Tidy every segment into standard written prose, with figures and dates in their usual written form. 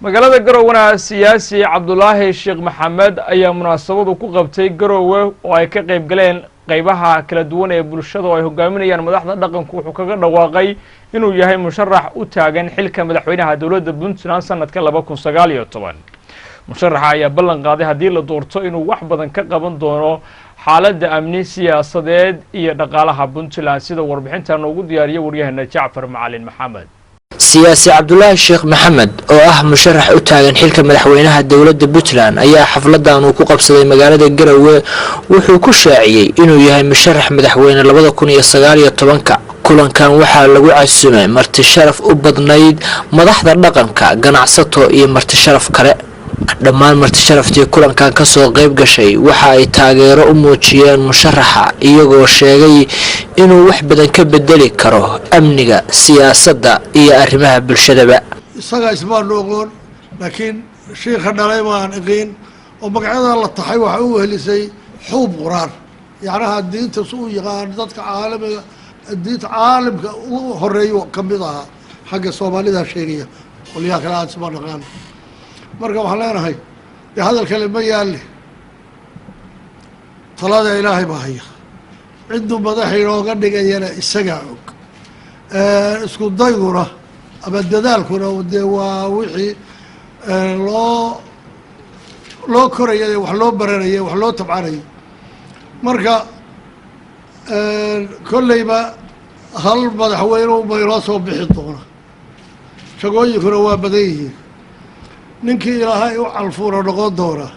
magaalada Garowe siyaasi Cabdullaahi Sheekh Maxamed ayaa munaasabadu ku qabtay Garowe oo ay ka qayb galeen qaybaha kala duwan ee bulshada oo ay hogaaminayaan madaxda dhaqanku wuxuu kaga dhawaaqay inuu yahay musharax u taagan xilka madaxweynaha dawladda Puntland sanadka 2019 musharaxa ayaa ballan qaaday hadii la doorto inuu wax badan ka qaban doono xaaladda amni siyaasadeed iyo dhaqaalaha Puntland sida warbixintan ugu diyaariyay waryaheena Jaafar Macalin Maxamed siyaasi Cabdullaahi Sheekh Maxamed oo ah musharax u taagan xilka madaxweynaha dawladda Puntland ayaa xafladan uu ku qabsaday magaalada Garowe wuxuu ku shaaciyay inuu yahay musharax madaxweyne 2019 kulankan waxaa lagu casuumay marti sharaf u badnayd madaxda dhaqanka ganacsato iyo marti sharaf kale dhammaan marti sharaftii kulankan ka soo qayb gashay waxa ay taageero u muujiyeen musharaxa iyagoo sheegay inuu wax badan ka bedeli karo amniga siyaasadda iyo arrimaha bulshada isaga isma noqon laakiin sheekha dhalay waan aqeen oo magacyada la taxay waxa uu helisay xuub quraan yaanaha diinta soo yaqaan dadka caalamiga diinta caalamka uu horeeyo kamid ah xagga Soomaalida sheegaya waliya kala isma noqon marka waxaan leenahay hadalka lama yaali talada ilaahay baa haya ciddu madaxayna uga dhigayana isaga og isku dayguna ama dadaalkuna waa wixii loo korayay wax loo baranayay wax loo tabcanayay marka kollayba hal madaxweyne bay loo soo bixi doona shaqooyinkuna waa badan yihiin ninkii ilaahay u calfuuna noqon doona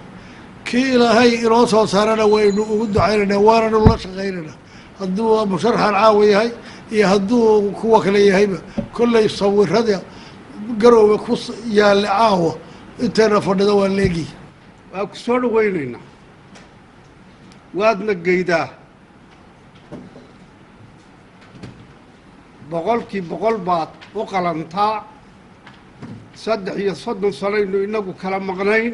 kii ilaahay inoo soo saarana waynu ugu ducaynaynaa waananu la shaqaynaynaa hadduu musharaxan caawa yahay iyo hadduu kuwa kale yahayba kollay sawirada Garowe ku yaalla caawa inteena fadhida waa leegi waa ku soo dhawaynaynaa waadna geydaa boqol baad u qalantaa 30 sanaynu inagu kala maqnayn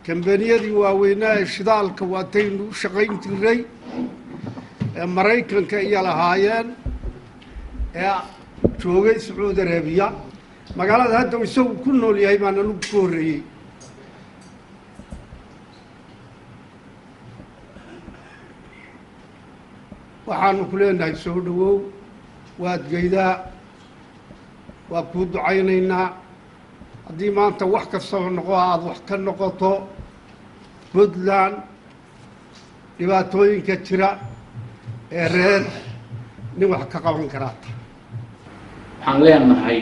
kambaniyadii waaweynaa shidaalka waataynu shaqayn jiray Mareykanka iyo lahaayeen joogay Sacuudi Arabiya magaalada hadda isagu ku nool yahay baan anu ku horeeyay waxaanu ku leenahay soo dhawow waad geydaa waa ku ducaynaynaa haddii maanta wax kastaba noqo aad wax ka noqoto Puntland dhibaatooyinka jira ee reer nin wax ka qaban karaa waxaan leenahay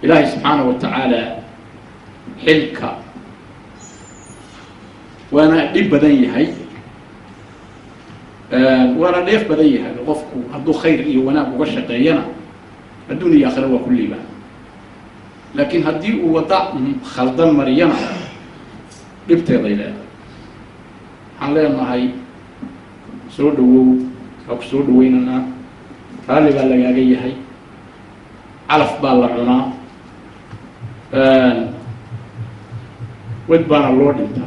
ilaahay subxaanahu wa tacaala xilka waana dhib badan yahay waana dheef badan yahay qofku hadduu khayr iyo wanaag uga shaqeeyana الدنيا آخرة وكلها لكن هدي وضع خلطان مريانا ابتدى إلى حاليا هاي سودو أو سودو ويننا هالي بالله هاي علف بالعنا ودبنا اللورد انت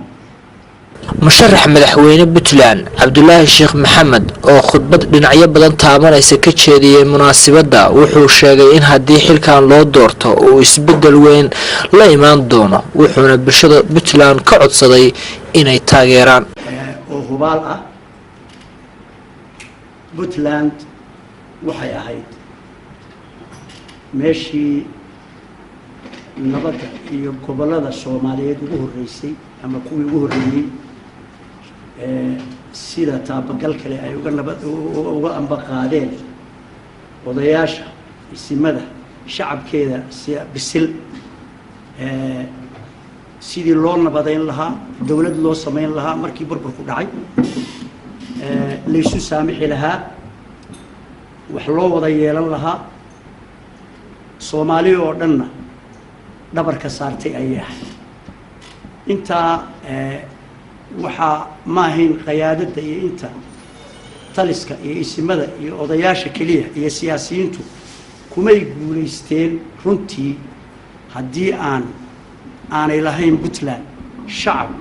musharax madaxweyne Puntland Cabdullaahi Sheekh Maxamed oo khudbad dhinacyo badan taabanaysa ka jeediyay munaasabada wuxuu sheegay in hadii xilkan loo doorto uu isbedel weyn la imaan doono wuxuuna bulshada Puntland ka codsaday inay taageeraan oo hubaal ah Puntland waxay ahayd meeshii nabadda iyo gobolada Soomaaliyeed ugu horeysay ama kuwii ugu horeeyay sida taabagal kale ay uga amba qaadeen odayaasha isimada shacabkeeda si bisil sidii loo nabadeyn lahaa dawlad loo sameyn lahaa markii burburku dhacay leesu saamixi lahaa wax loo wada yeelan lahaa Soomaali oo dhanna dhabarka saartay ayahay inta waxa ma ahayn qiyaadada iyo inta taliska iyo isimada iyo odayaasha kaliya iyo siyaasiyiintu kumay guuleysteen runtii hadii aanay lahayn Puntland shacab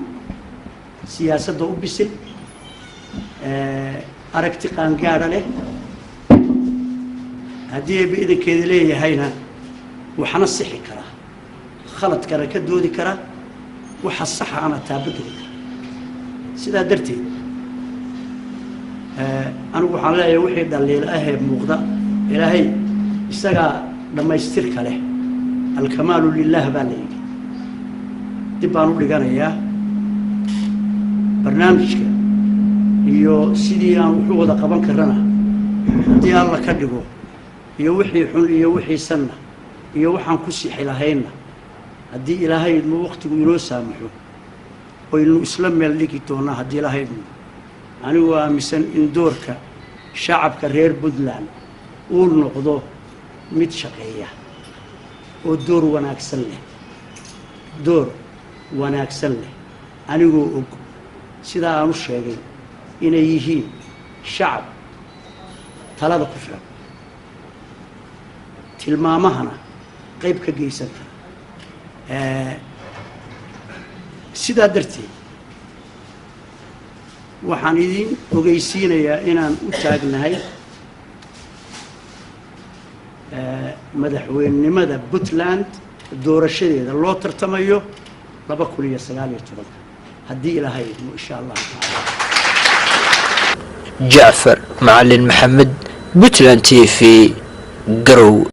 siyaasadda u bisil aragti qaangaar leh hadii ay idinkeeda leeyahayna waxna sixi kara khaladkana ka doodi kara waxa sax ana taabadeli kara sidaa darteed anigu waxaan leeyahay wixii dhaliil ah ee muuqda ilaahay isagaa dhammaystirka leh alkamaalu lilah baa la yidhi dib baan u dhiganayaa barnaamijka iyo sidii aan wuxuu wada qaban karana haddii alla ka dhigo iyo wixii xun iyo wixii sanna iyo waxaan ku sixi lahayna haddii ilaahay idmo waqtigu inoo saamaxo waynu isla meel dhigi doonaa haddii ilaahay idmo anigu aaminsan in doorka shacabka reer Puntland uu noqdo mid shaqeeya oo door wanaagsan leh anigoo og sida aanu sheegay inay yihiin shacab talada ku filan tilmaamahana qayb ka geysan kara sidaa darteed waxaan idin ogeysiinayaa inaan u taagnahay madaxweynenimada Puntland doorashadeeda loo tartamayo 2019 haddii ilaahay idmo insha Allah جعفر معلن محمد بوتلاند TV قرو